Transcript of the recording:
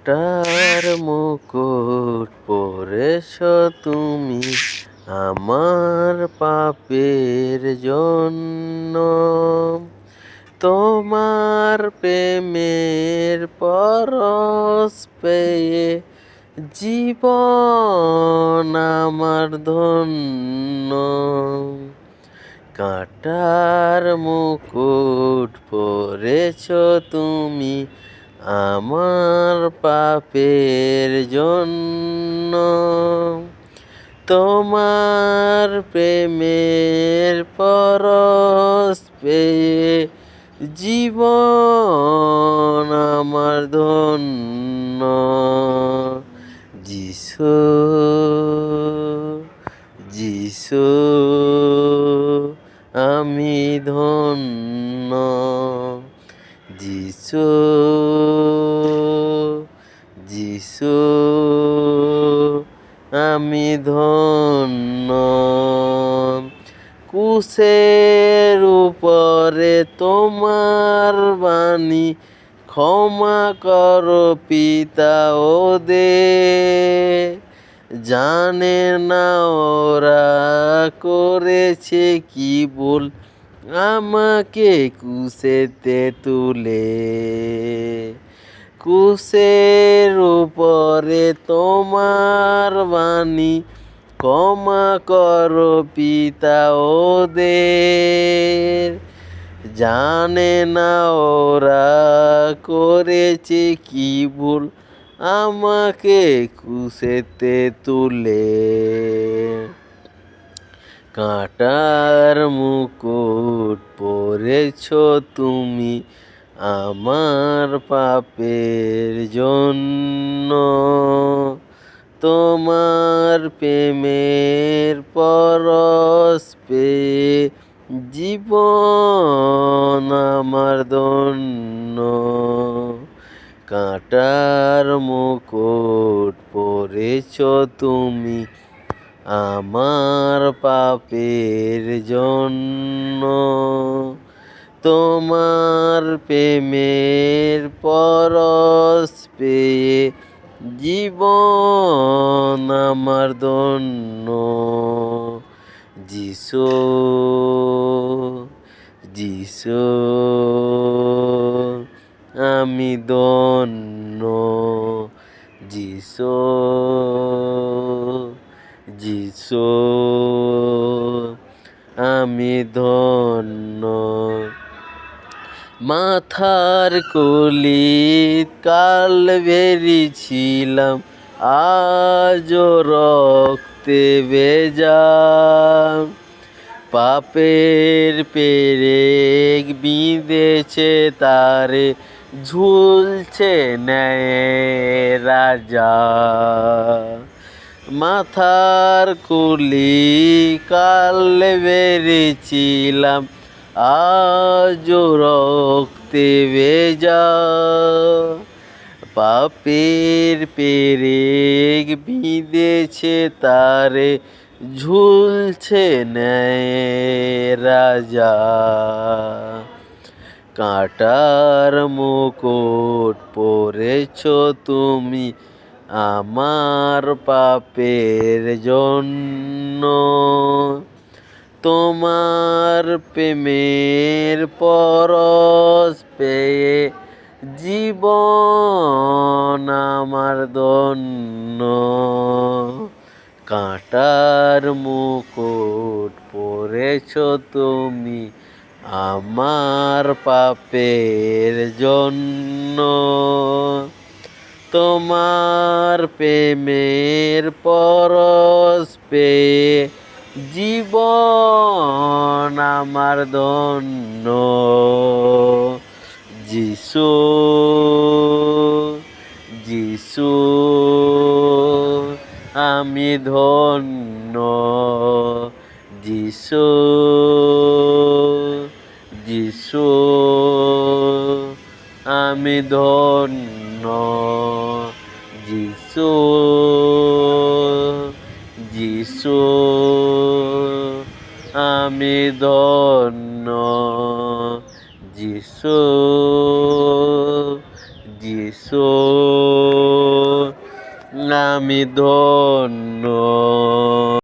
কাঁটার মুকুট পরেছ তুমি আমার পাপের জন্য। তোমার প্রেমের পরশ পেয়ে জীবন আমার ধন্য। কাঁটার মুকুট পরেছ তুমি আমার পাপের জন্য। তোমার প্রেমের পরশ পেয়ে জীবন আমার ধন্য। যিশু যিশু আমি ধন্য। যিশু যিশু আমি ধন্য। ক্রুশের উপরে তোমার বাণী, ক্ষমা করো পিতা ওদের, জানে না ওরা করেছে কি ভুল আমাকে ক্রুশেতে তুলে। ক্রুশের উপরে তোমার বাণী, ক্ষমা করো পিতা ওদের, জানে না ওরা করেছে কি ভুল আমাকে ক্রুশেতে তুলে। কাঁটার মুকুট পরেছ তুমি আমার পাপের জন্য। তোমার প্রেমের পরশ পেয়ে জীবন আমার ধন্য। কাঁটার মুকুট পরেছ তুমি আমার পাপের জন্য। তোমার প্রেমের পরশ পেয়ে জীবন আমার ধন্য। যিশু যিশু আমি ধন্য। যিশু যিশু আমি ধন্য। মাথার কুলি কালভেরি ছিলাম, আজও রক্তে ভেজা। পাপের পেরেক বিঁধেছে তারে, ঝুলছে ন্যায়ের রাজা। মাথার কুলি কালভেরি ছিলাম, আজও রক্তে ভেজা। পাপের পেরেক বিঁধেছে তারে, ঝুলছে ন্যায়ের রাজা। কাঁটার মুকুট পরেছ তুমি আমার পাপের জন্য। তোমার প্রেমের পরশ পেয়ে জীবন আমার ধন্য। কাঁটার মুকুট পরেছ তুমি আমার পাপের জন্য। তোমার প্রেমের পরশ পেয়ে জীবন আমার ধন্য। যিশু যিশু আমি ধন্য। যিশু যিশু আমি ধন্য। যিশু যিশু আমি ধন্য। যিশু যিশু আমি ধন্য